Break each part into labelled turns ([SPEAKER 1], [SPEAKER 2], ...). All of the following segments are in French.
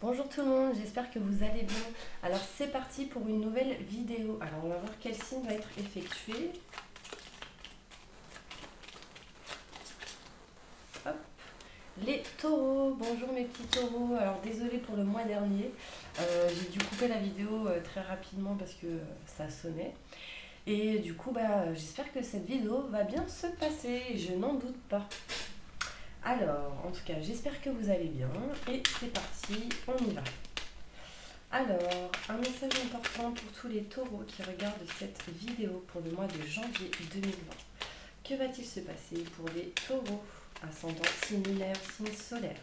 [SPEAKER 1] Bonjour tout le monde, j'espère que vous allez bien. Alors c'est parti pour une nouvelle vidéo. Alors on va voir quel signe va être effectué. Hop. Les taureaux, bonjour mes petits taureaux. Alors désolé pour le mois dernier, j'ai dû couper la vidéo très rapidement parce que ça sonnait. Et du coup j'espère que cette vidéo va bien se passer, je n'en doute pas. Alors en tout cas j'espère que vous allez bien et c'est parti, on y va. Alors, un message important pour tous les taureaux qui regardent cette vidéo pour le mois de janvier 2020. Que va-t-il se passer pour les taureaux, ascendant signe lunaire, signe solaire?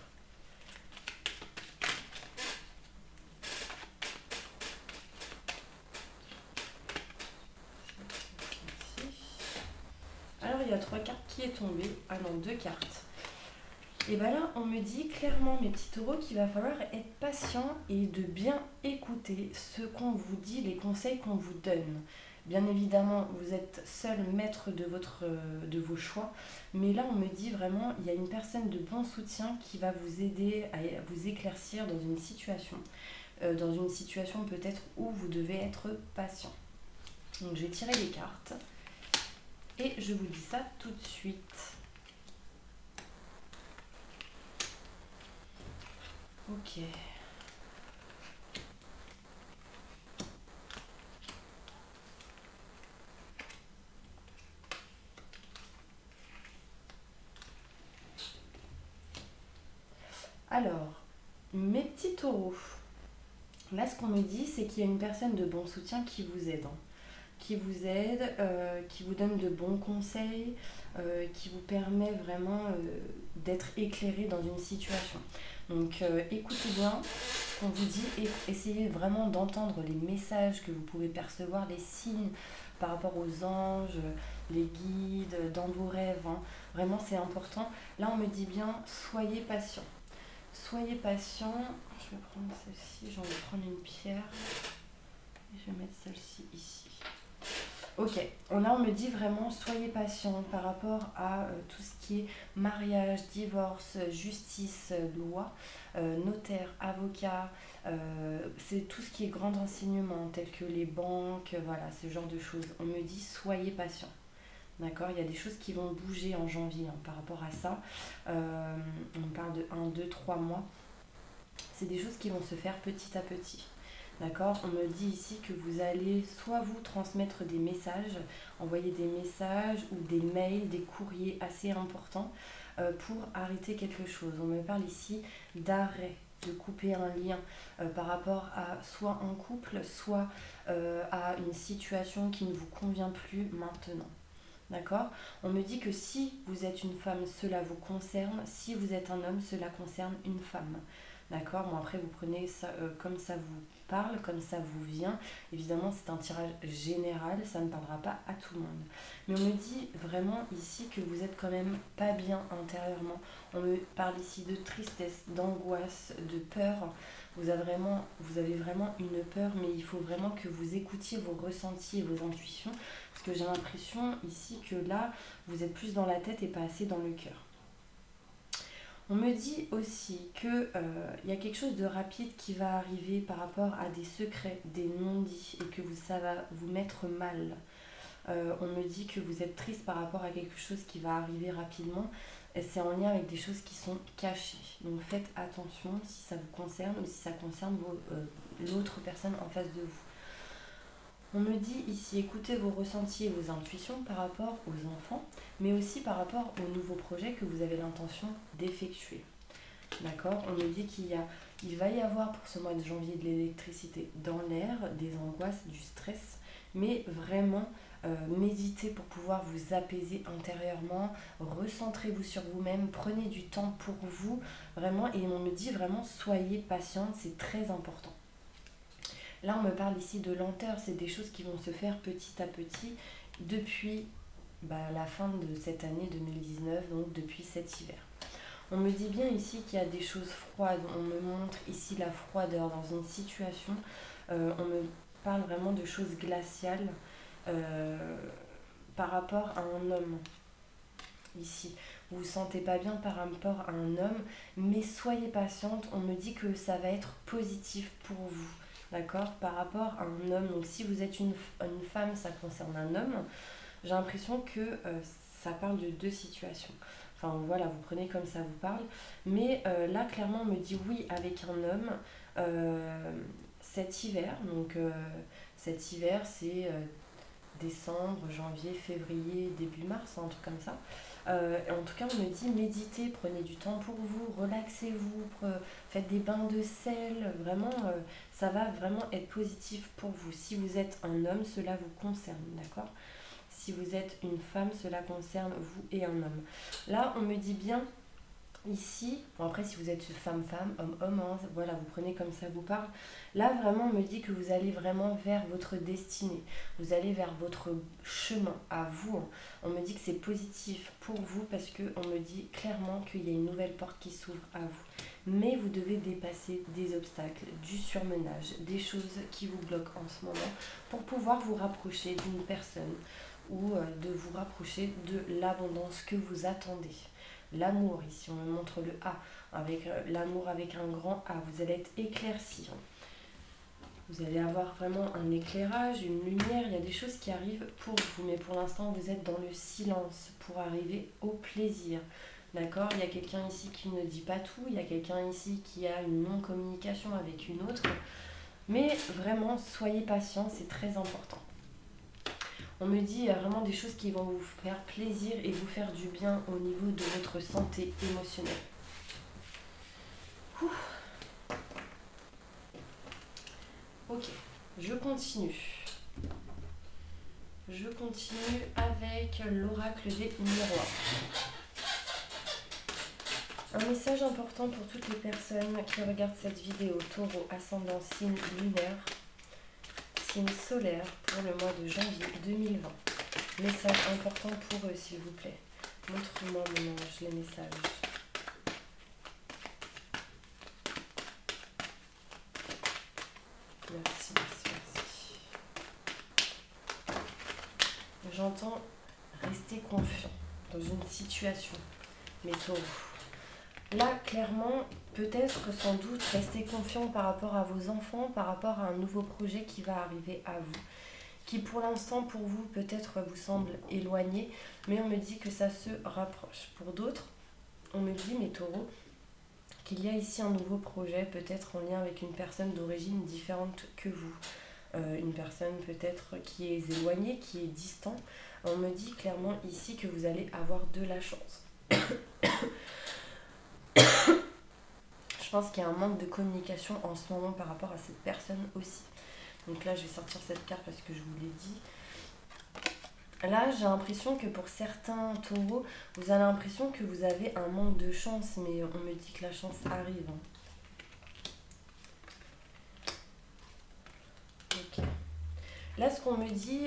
[SPEAKER 1] Alors, il y a 3 cartes qui est tombée. Ah non, 2 cartes. Et bien là, on me dit clairement, mes petits taureaux, qu'il va falloir être patient et de bien écouter ce qu'on vous dit, les conseils qu'on vous donne. Bien évidemment, vous êtes seul maître de vos choix, mais là, on me dit vraiment, il y a une personne de bon soutien qui va vous aider à vous éclaircir dans une situation peut-être où vous devez être patient. Donc, je vais tirer les cartes et je vous dis ça tout de suite. Ok. Alors, mes petits taureaux, là ce qu'on me dit, c'est qu'il y a une personne de bon soutien qui vous aide. Qui vous aide, qui vous donne de bons conseils, qui vous permet vraiment d'être éclairé dans une situation. Donc écoutez bien ce qu'on vous dit et essayez vraiment d'entendre les messages que vous pouvez percevoir, les signes par rapport aux anges, les guides, dans vos rêves. Hein. Vraiment c'est important. Là on me dit bien, soyez patient. Soyez patient. Je vais prendre celle-ci, j'ai envie de prendre une pierre. Et je vais mettre celle-ci ici. Ok, là on me dit vraiment soyez patient par rapport à tout ce qui est mariage, divorce, justice, loi, notaire, avocat, c'est tout ce qui est grand renseignement tel que les banques, voilà, ce genre de choses. On me dit soyez patient. D'accord, il y a des choses qui vont bouger en janvier hein, par rapport à ça. On parle de 1, 2, 3 mois. C'est des choses qui vont se faire petit à petit. D'accord. On me dit ici que vous allez soit vous transmettre des messages, envoyer des messages ou des mails, des courriers assez importants pour arrêter quelque chose. On me parle ici d'arrêt, de couper un lien par rapport à soit un couple, soit à une situation qui ne vous convient plus maintenant. D'accord. On me dit que si vous êtes une femme, cela vous concerne. Si vous êtes un homme, cela concerne une femme. D'accord. Bon, après, vous prenez ça comme ça vous parle, comme ça vous vient. Évidemment, c'est un tirage général, ça ne parlera pas à tout le monde. Mais on me dit vraiment ici que vous êtes quand même pas bien intérieurement. On me parle ici de tristesse, d'angoisse, de peur. Vous avez vraiment une peur, mais il faut vraiment que vous écoutiez vos ressentis et vos intuitions. Parce que j'ai l'impression ici que là, vous êtes plus dans la tête et pas assez dans le cœur. On me dit aussi qu'il y a quelque chose de rapide qui va arriver par rapport à des secrets, des non-dits, et que ça va vous mettre mal. On me dit que vous êtes triste par rapport à quelque chose qui va arriver rapidement. Et c'est en lien avec des choses qui sont cachées. Donc faites attention si ça vous concerne ou si ça concerne l'autre personne en face de vous. On me dit ici, écoutez vos ressentis et vos intuitions par rapport aux enfants, mais aussi par rapport aux nouveaux projets que vous avez l'intention d'effectuer. D'accord. On me dit il va y avoir pour ce mois de janvier de l'électricité dans l'air, des angoisses, du stress, mais vraiment méditez pour pouvoir vous apaiser intérieurement, recentrez-vous sur vous-même, prenez du temps pour vous, vraiment, et on me dit vraiment soyez patiente, c'est très important. Là, on me parle ici de lenteur, c'est des choses qui vont se faire petit à petit depuis la fin de cette année 2019, donc depuis cet hiver. On me dit bien ici qu'il y a des choses froides, on me montre ici la froideur dans une situation, on me parle vraiment de choses glaciales par rapport à un homme ici. vous vous sentez pas bien par rapport à un homme, mais soyez patiente, on me dit que ça va être positif pour vous, d'accord, par rapport à un homme. Donc si vous êtes une femme, ça concerne un homme, j'ai l'impression que ça parle de deux situations. Enfin voilà, vous prenez comme ça vous parle. Mais là, clairement, on me dit oui avec un homme cet hiver. Donc cet hiver, c'est décembre, janvier, février, début mars, un truc comme ça. En tout cas, on me dit méditez, prenez du temps pour vous, relaxez-vous, faites des bains de sel. Vraiment, ça va vraiment être positif pour vous. Si vous êtes un homme, cela vous concerne, d'accord ? Si vous êtes une femme, cela concerne vous et un homme. Là, on me dit bien ici, bon après si vous êtes femme-femme, homme-homme, hein, voilà, vous prenez comme ça vous parle. Là, vraiment, on me dit que vous allez vraiment vers votre destinée. Vous allez vers votre chemin, à vous. Hein. On me dit que c'est positif pour vous parce qu'on me dit clairement qu'il y a une nouvelle porte qui s'ouvre à vous. Mais vous devez dépasser des obstacles, du surmenage, des choses qui vous bloquent en ce moment pour pouvoir vous rapprocher d'une personne ou de vous rapprocher de l'abondance que vous attendez. L'amour, ici on me montre le A, avec l'amour avec un grand A, vous allez être éclairci. Vous allez avoir vraiment un éclairage, une lumière, il y a des choses qui arrivent pour vous, mais pour l'instant vous êtes dans le silence pour arriver au plaisir. D'accord ? Il y a quelqu'un ici qui ne dit pas tout, il y a quelqu'un ici qui a une non-communication avec une autre, mais vraiment soyez patient, c'est très important. On me dit il y a vraiment des choses qui vont vous faire plaisir et vous faire du bien au niveau de votre santé émotionnelle. Ouh. Ok, je continue. Je continue avec l'oracle des miroirs. Un message important pour toutes les personnes qui regardent cette vidéo. Taureau, ascendant, signe lunaire, signe solaire pour le mois de janvier 2020. Message important pour eux, s'il vous plaît. Montre-moi, mon ange, les messages. Merci, merci, merci. J'entends rester confiant dans une situation. Mais taureau. Là, clairement, peut-être, sans doute, rester confiant par rapport à vos enfants, par rapport à un nouveau projet qui va arriver à vous, qui pour l'instant, pour vous, peut-être vous semble éloigné, mais on me dit que ça se rapproche. Pour d'autres, on me dit, mes taureaux, qu'il y a ici un nouveau projet, peut-être en lien avec une personne d'origine différente que vous. Une personne peut-être qui est éloignée, qui est distant. On me dit clairement ici que vous allez avoir de la chance. Je pense qu'il y a un manque de communication en ce moment par rapport à cette personne aussi. Donc là, je vais sortir cette carte parce que je vous l'ai dit. Là, j'ai l'impression que pour certains taureaux, vous avez l'impression que vous avez un manque de chance, mais on me dit que la chance arrive. Ok. Là, ce qu'on me dit,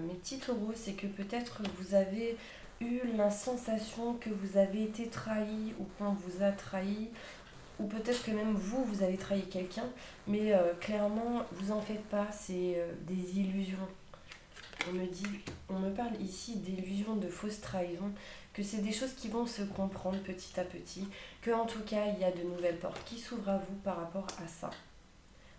[SPEAKER 1] mes petits taureaux, c'est que peut-être vous avez eu la sensation que vous avez été trahi ou qu'on vous a trahi, ou peut-être que même vous, vous avez trahi quelqu'un, mais clairement, vous en faites pas, c'est des illusions. On me parle ici d'illusions, de fausses trahisons, que c'est des choses qui vont se comprendre petit à petit, que en tout cas, il y a de nouvelles portes qui s'ouvrent à vous par rapport à ça.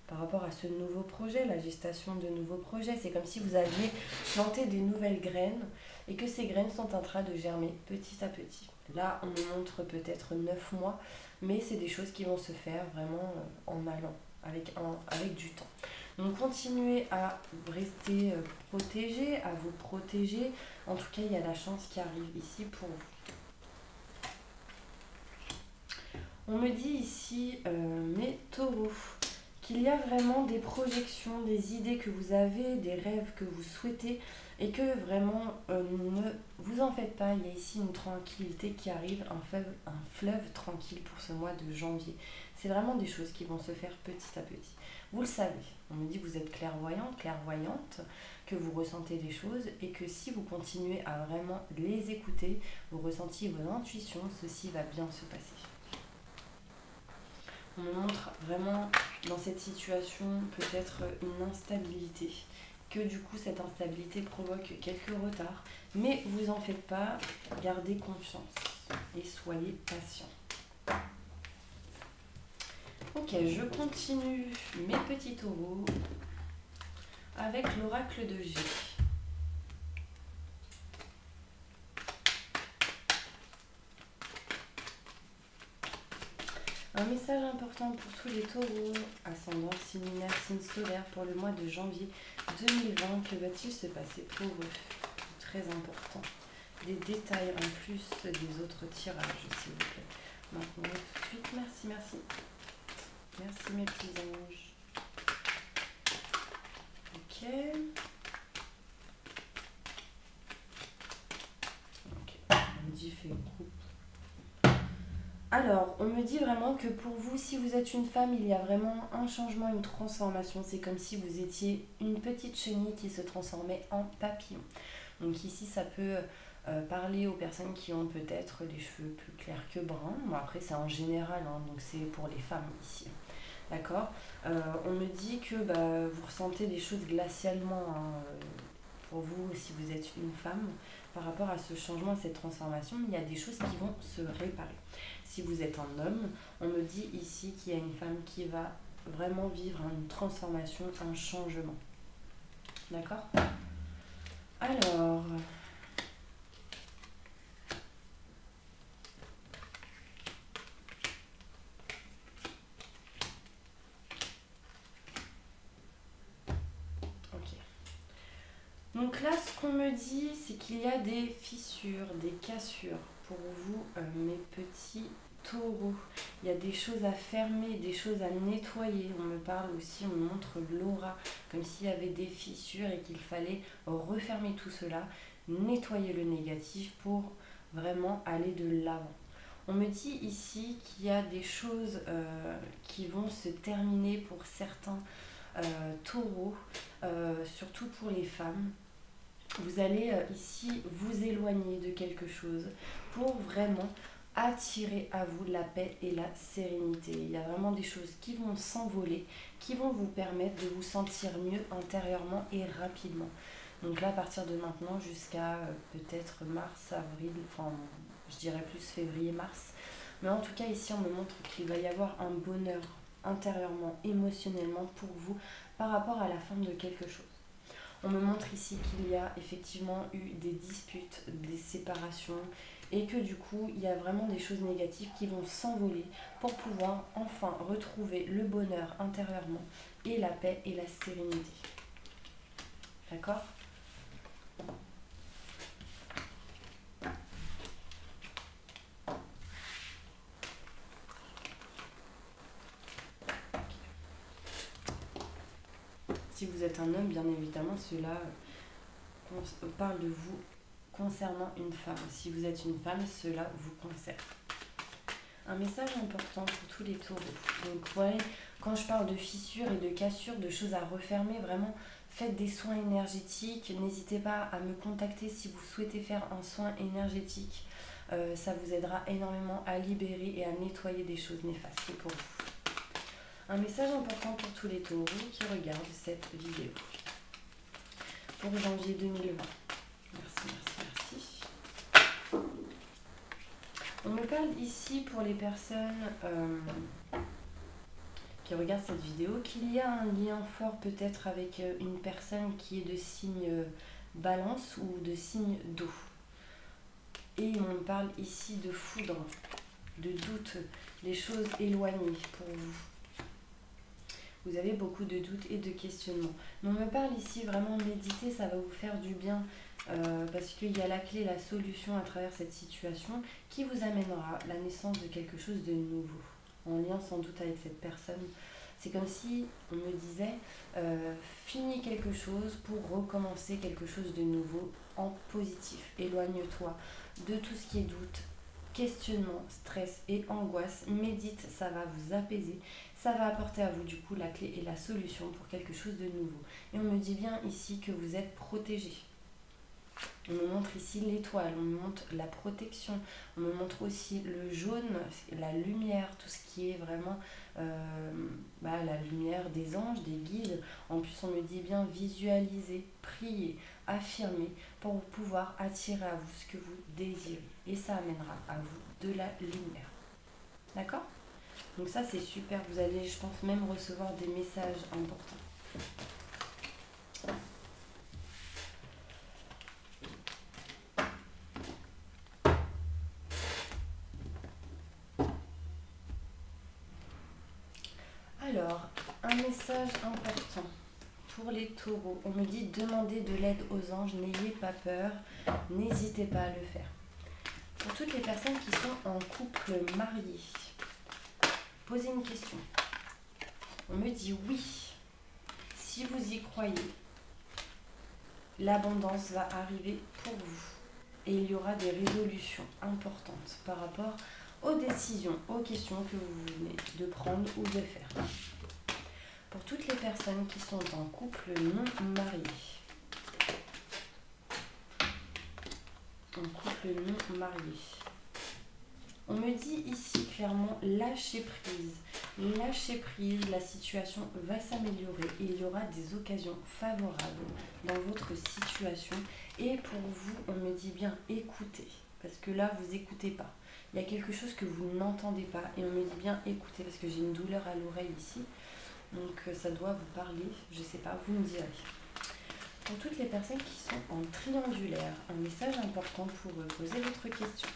[SPEAKER 1] Par rapport à ce nouveau projet, la gestation de nouveaux projets. C'est comme si vous aviez planté des nouvelles graines et que ces graines sont en train de germer petit à petit. Là, on me montre peut-être 9 mois, mais c'est des choses qui vont se faire vraiment en allant, avec du temps. Donc continuez à rester protégé, à vous protéger. En tout cas, il y a la chance qui arrive ici pour vous. On me dit ici, mes taureaux, qu'il y a vraiment des projections, des idées que vous avez, des rêves que vous souhaitez et que vraiment ne vous en faites pas. Il y a ici une tranquillité qui arrive, un fleuve tranquille pour ce mois de janvier. C'est vraiment des choses qui vont se faire petit à petit. Vous le savez, on me dit que vous êtes clairvoyante, que vous ressentez des choses et que si vous continuez à vraiment les écouter, vous ressentiez vos intuitions, ceci va bien se passer. On me montre vraiment dans cette situation peut-être une instabilité, que du coup cette instabilité provoque quelques retards, mais vous en faites pas, gardez confiance. et soyez patient. Ok, je continue mes petits taureaux avec l'oracle de G. Un message important pour tous les taureaux, ascendant, signe lunaire, signe solaire pour le mois de janvier 2020. Que va-t-il se passer pour eux? Très important. Des détails en plus des autres tirages, s'il vous plaît. Maintenant, tout de suite, merci, merci. Merci mes petits anges. Ok. Ok, on me dit fait groupe. Alors, on me dit vraiment que pour vous, si vous êtes une femme, il y a vraiment un changement, une transformation. C'est comme si vous étiez une petite chenille qui se transformait en papillon. Donc ici, ça peut parler aux personnes qui ont peut-être les cheveux plus clairs que bruns. Bon, après, c'est en général, hein, donc c'est pour les femmes ici. D'accord. On me dit que vous ressentez des choses glacialement, hein, pour vous, si vous êtes une femme, par rapport à ce changement, à cette transformation. Il y a des choses qui vont se réparer. Si vous êtes un homme, on me dit ici qu'il y a une femme qui va vraiment vivre une transformation, un changement. D'accord. Alors... Donc là, ce qu'on me dit, c'est qu'il y a des fissures, des cassures pour vous, mes petits taureaux. Il y a des choses à fermer, des choses à nettoyer. On me parle aussi, on me montre l'aura, comme s'il y avait des fissures et qu'il fallait refermer tout cela, nettoyer le négatif pour vraiment aller de l'avant. On me dit ici qu'il y a des choses qui vont se terminer pour certains taureaux, surtout pour les femmes. Vous allez ici vous éloigner de quelque chose pour vraiment attirer à vous la paix et la sérénité. Il y a vraiment des choses qui vont s'envoler, qui vont vous permettre de vous sentir mieux intérieurement et rapidement. Donc là, à partir de maintenant jusqu'à peut-être mars, avril, enfin je dirais plus février-mars. Mais en tout cas, ici, on me montre qu'il va y avoir un bonheur intérieurement, émotionnellement pour vous par rapport à la fin de quelque chose. On me montre ici qu'il y a effectivement eu des disputes, des séparations et que du coup, il y a vraiment des choses négatives qui vont s'envoler pour pouvoir enfin retrouver le bonheur intérieurement et la paix et la sérénité. D'accord ? Si vous êtes un homme, bien évidemment, cela parle de vous concernant une femme. Si vous êtes une femme, cela vous concerne. Un message important pour tous les taureaux. Donc, vous voyez, quand je parle de fissures et de cassures, de choses à refermer, vraiment, faites des soins énergétiques. N'hésitez pas à me contacter si vous souhaitez faire un soin énergétique. Ça vous aidera énormément à libérer et à nettoyer des choses néfastes pour vous. Un message important pour tous les taureaux qui regardent cette vidéo. Pour janvier 2020. Merci, merci, merci. On me parle ici pour les personnes qui regardent cette vidéo qu'il y a un lien fort peut-être avec une personne qui est de signe balance ou de signe d'eau. Et on me parle ici de foudre, de doute, des choses éloignées pour vous. Vous avez beaucoup de doutes et de questionnements. Mais on me parle ici vraiment méditer, ça va vous faire du bien parce qu'il y a la clé, la solution à travers cette situation qui vous amènera la naissance de quelque chose de nouveau. En lien sans doute avec cette personne. C'est comme si on me disait finis quelque chose pour recommencer quelque chose de nouveau en positif. Éloigne-toi de tout ce qui est doute, questionnement, stress et angoisse. Médite, ça va vous apaiser. Ça va apporter à vous du coup la clé et la solution pour quelque chose de nouveau. Et on me dit bien ici que vous êtes protégé. On me montre ici l'étoile, on me montre la protection, on me montre aussi le jaune, la lumière, tout ce qui est vraiment la lumière des anges, des guides. En plus, on me dit bien visualiser, prier, affirmer pour pouvoir attirer à vous ce que vous désirez. et ça amènera à vous de la lumière. D'accord? Donc ça c'est super, vous allez je pense même recevoir des messages importants. Alors, un message important pour les taureaux. On me dit demandez de l'aide aux anges, n'ayez pas peur, n'hésitez pas à le faire. Pour toutes les personnes qui sont en couple marié, posez une question. On me dit oui, si vous y croyez, l'abondance va arriver pour vous. Et il y aura des résolutions importantes par rapport aux décisions, aux questions que vous venez de prendre ou de faire. Pour toutes les personnes qui sont en couple non marié, on me dit ici clairement lâchez prise, la situation va s'améliorer et il y aura des occasions favorables dans votre situation. Et pour vous, on me dit bien écoutez, parce que là vous écoutez pas. Il y a quelque chose que vous n'entendez pas et on me dit bien écoutez, parce que j'ai une douleur à l'oreille ici. Donc ça doit vous parler, je sais pas, vous me direz. Pour toutes les personnes qui sont en triangulaire, un message important pour poser votre question.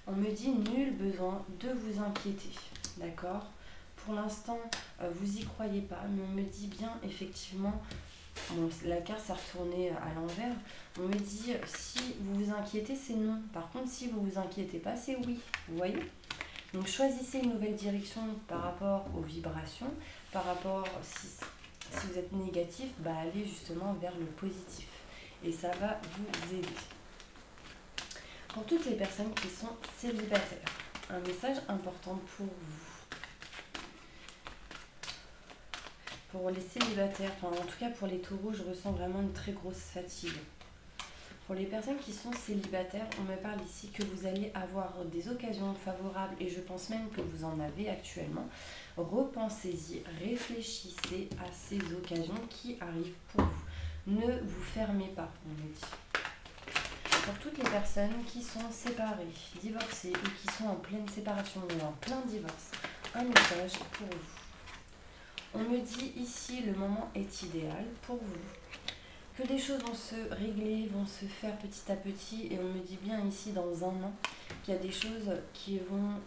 [SPEAKER 1] On me dit nul besoin de vous inquiéter, d'accord? Pour l'instant, vous y croyez pas, mais on me dit bien effectivement, bon, la carte s'est retournée à l'envers, on me dit si vous vous inquiétez, c'est non. Par contre, si vous vous inquiétez pas, c'est oui, vous voyez? Donc choisissez une nouvelle direction par rapport aux vibrations, par rapport, si vous êtes négatif, allez justement vers le positif. Et ça va vous aider. Pour toutes les personnes qui sont célibataires, un message important pour vous. Pour les célibataires, en tout cas pour les taureaux, je ressens vraiment une très grosse fatigue. Pour les personnes qui sont célibataires, on me parle ici que vous allez avoir des occasions favorables et je pense même que vous en avez actuellement. Repensez-y, réfléchissez à ces occasions qui arrivent pour vous. Ne vous fermez pas, on me dit. Pour toutes les personnes qui sont séparées, divorcées ou qui sont en pleine séparation ou en plein divorce, un message pour vous. On me dit ici le moment est idéal pour vous. Que des choses vont se régler, vont se faire petit à petit et on me dit bien ici dans un an qu'il y a des choses qui vont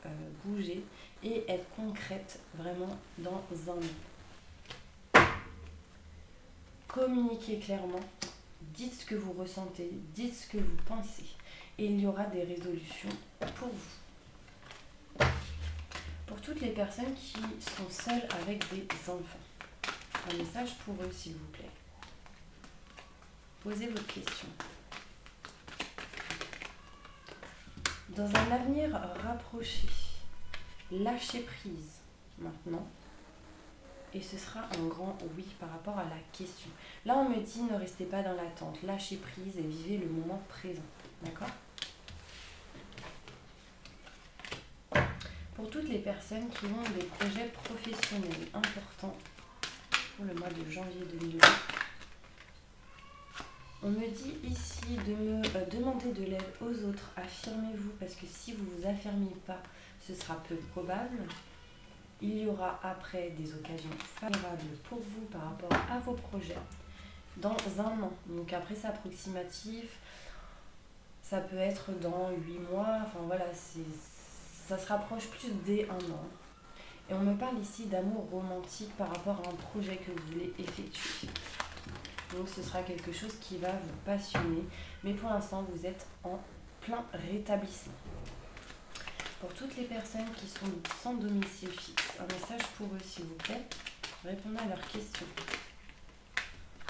[SPEAKER 1] bouger et être concrètes vraiment dans un an. Communiquez clairement, dites ce que vous ressentez, dites ce que vous pensez et il y aura des résolutions pour vous. Pour toutes les personnes qui sont seules avec des enfants, un message pour eux s'il vous plaît. Posez votre question. Dans un avenir rapproché, lâchez prise maintenant. Et ce sera un grand oui par rapport à la question. Là, on me dit ne restez pas dans l'attente. Lâchez prise et vivez le moment présent. D'accord? Pour toutes les personnes qui ont des projets professionnels importants pour le mois de janvier 2020, on me dit ici de me demander de l'aide aux autres. Affirmez-vous parce que si vous ne vous affirmez pas, ce sera peu probable. Il y aura après des occasions favorables pour vous par rapport à vos projets dans un an. Donc après c'est approximatif, ça peut être dans 8 mois, enfin voilà, ça se rapproche plus des 1 an. Et on me parle ici d'amour romantique par rapport à un projet que vous voulez effectuer. Donc ce sera quelque chose qui va vous passionner. Mais pour l'instant, vous êtes en plein rétablissement. Pour toutes les personnes qui sont sans domicile fixe, un message pour eux s'il vous plaît. Répondez à leurs questions.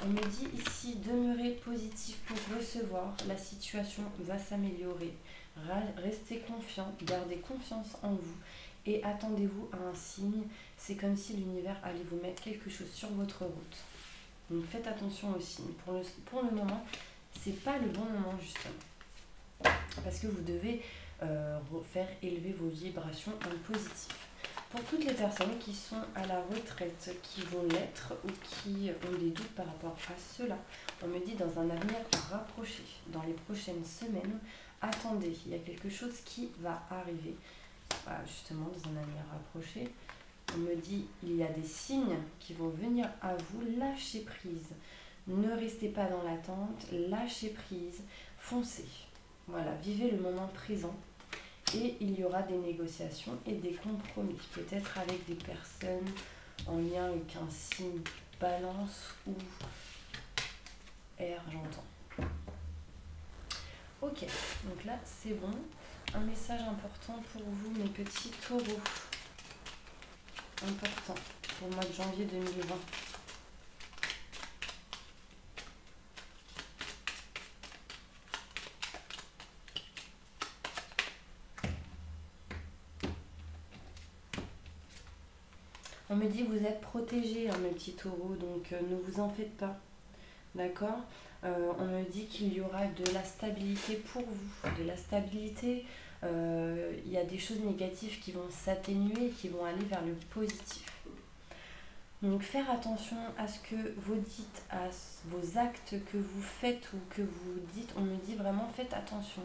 [SPEAKER 1] On me dit ici, demeurez positif pour recevoir. La situation va s'améliorer. Restez confiant, gardez confiance en vous. Et attendez-vous à un signe. C'est comme si l'univers allait vous mettre quelque chose sur votre route. Donc faites attention aux signes. Pour le moment, c'est pas le bon moment justement. Parce que vous devez faire élever vos vibrations en positif. Pour toutes les personnes qui sont à la retraite, qui vont l'être ou qui ont des doutes par rapport à cela, on me dit dans un avenir rapproché, dans les prochaines semaines, attendez, il y a quelque chose qui va arriver. Voilà, justement, dans un avenir rapproché, on me dit il y a des signes qui vont venir à vous, lâchez prise. Ne restez pas dans l'attente, lâchez prise, foncez. Voilà, vivez le moment présent. Et il y aura des négociations et des compromis, peut-être avec des personnes en lien avec un signe balance ou air, j'entends. Ok, donc là c'est bon. Un message important pour vous, mes petits taureaux. Important pour le mois de janvier 2020. On me dit que vous êtes protégés, hein, mes petits taureaux, donc ne vous en faites pas. D'accord. On me dit qu'il y aura de la stabilité pour vous. De la stabilité, il y a des choses négatives qui vont s'atténuer et qui vont aller vers le positif. Donc faire attention à ce que vous dites, à vos actes que vous faites ou que vous dites. On me dit vraiment faites attention.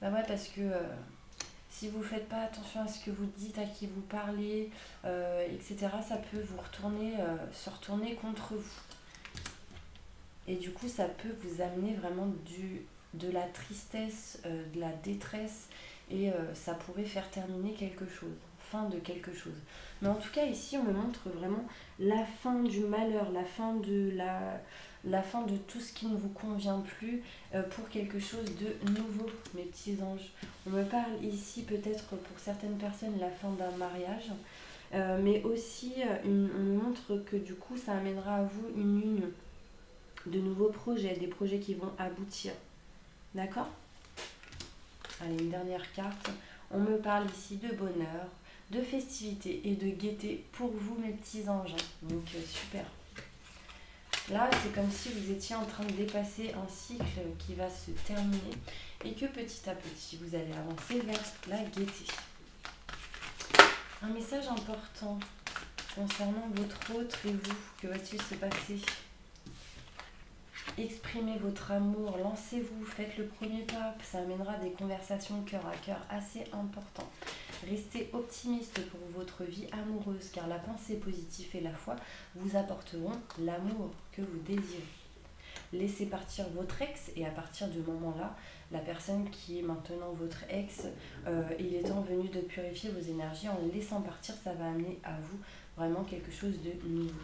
[SPEAKER 1] Bah ouais, parce que si vous ne faites pas attention à ce que vous dites, à qui vous parlez, etc., ça peut vous se retourner contre vous. Et du coup, ça peut vous amener vraiment de la tristesse, de la détresse, et ça pourrait faire terminer quelque chose, fin de quelque chose. Mais en tout cas, ici, on me montre vraiment la fin du malheur, la fin de tout ce qui ne vous convient plus pour quelque chose de nouveau, mes petits anges. On me parle ici peut-être pour certaines personnes la fin d'un mariage, mais aussi on me montre que du coup ça amènera à vous une union, de nouveaux projets, des projets qui vont aboutir. D'accord ? Allez, une dernière carte. On me parle ici de bonheur, de festivité et de gaieté pour vous, mes petits anges. Donc super. Là, c'est comme si vous étiez en train de dépasser un cycle qui va se terminer et que petit à petit, vous allez avancer vers la gaieté. Un message important concernant votre autre et vous. Que va-t-il se passer ? Exprimez votre amour, lancez-vous, faites le premier pas. Ça amènera des conversations cœur à cœur assez importantes. Restez optimiste pour votre vie amoureuse car la pensée positive et la foi vous apporteront l'amour que vous désirez. Laissez partir votre ex et à partir du moment-là, la personne qui est maintenant votre ex, il est temps venu de purifier vos énergies. En le laissant partir, ça va amener à vous vraiment quelque chose de nouveau.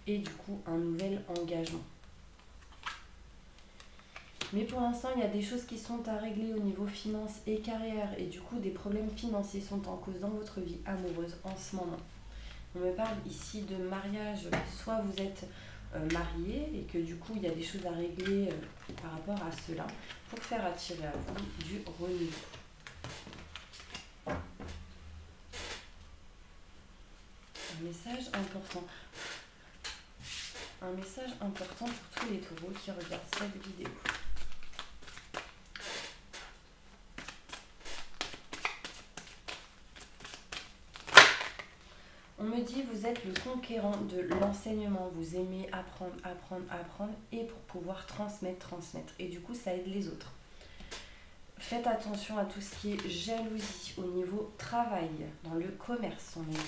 [SPEAKER 1] Et du coup, un nouvel engagement. Mais pour l'instant, il y a des choses qui sont à régler au niveau finances et carrière. Et du coup, des problèmes financiers sont en cause dans votre vie amoureuse en ce moment. On me parle ici de mariage. Soit vous êtes marié et que du coup, il y a des choses à régler par rapport à cela pour faire attirer à vous du renouveau. Un message important. Un message important pour tous les taureaux qui regardent cette vidéo. On me dit vous êtes le conquérant de l'enseignement, vous aimez apprendre, apprendre, apprendre et pour pouvoir transmettre. Et du coup ça aide les autres. Faites attention à tout ce qui est jalousie au niveau travail, dans le commerce on me dit.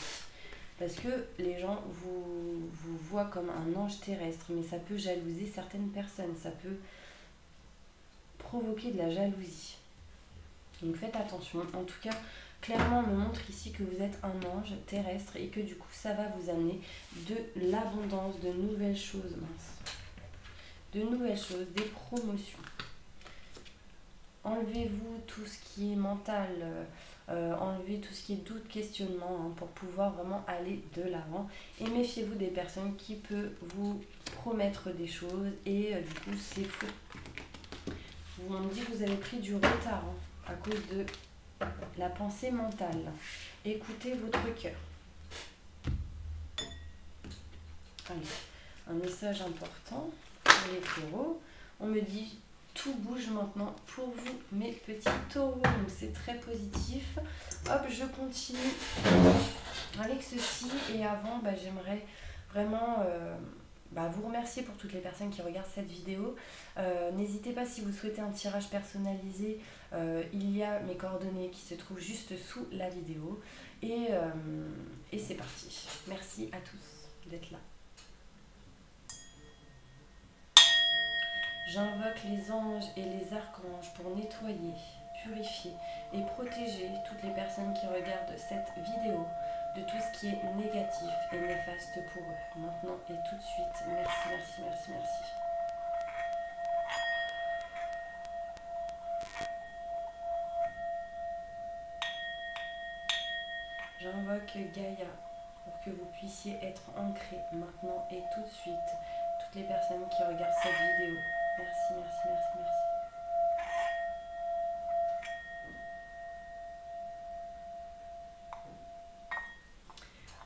[SPEAKER 1] Parce que les gens vous voient comme un ange terrestre, mais ça peut jalouser certaines personnes, ça peut provoquer de la jalousie. Donc faites attention. En tout cas, clairement, on me montre ici que vous êtes un ange terrestre et que du coup, ça va vous amener de l'abondance, de nouvelles choses, de nouvelles choses, des promotions. Enlevez-vous tout ce qui est mental, enlevez tout ce qui est doute, questionnement pour pouvoir vraiment aller de l'avant. Et méfiez-vous des personnes qui peuvent vous promettre des choses et du coup, c'est faux. On me dit que vous avez pris du retard à cause de la pensée mentale. Écoutez votre cœur. Allez, un message important pour les taureaux. On me dit tout bouge maintenant pour vous, mes petits taureaux. Donc c'est très positif. Hop, je continue avec ceci. Et avant, j'aimerais vraiment vous remercier pour toutes les personnes qui regardent cette vidéo. N'hésitez pas, si vous souhaitez un tirage personnalisé, il y a mes coordonnées qui se trouvent juste sous la vidéo. Et c'est parti. Merci à tous d'être là. J'invoque les anges et les archanges pour nettoyer, purifier et protéger toutes les personnes qui regardent cette vidéo de tout ce qui est négatif et néfaste pour eux. Maintenant et tout de suite. Merci, merci, merci, merci. J'invoque Gaïa pour que vous puissiez être ancrés maintenant et tout de suite. Toutes les personnes qui regardent cette vidéo. Merci, merci, merci, merci.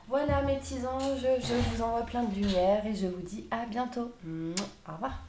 [SPEAKER 1] Voilà mes petits anges, je vous envoie plein de lumière et je vous dis à bientôt. Au revoir.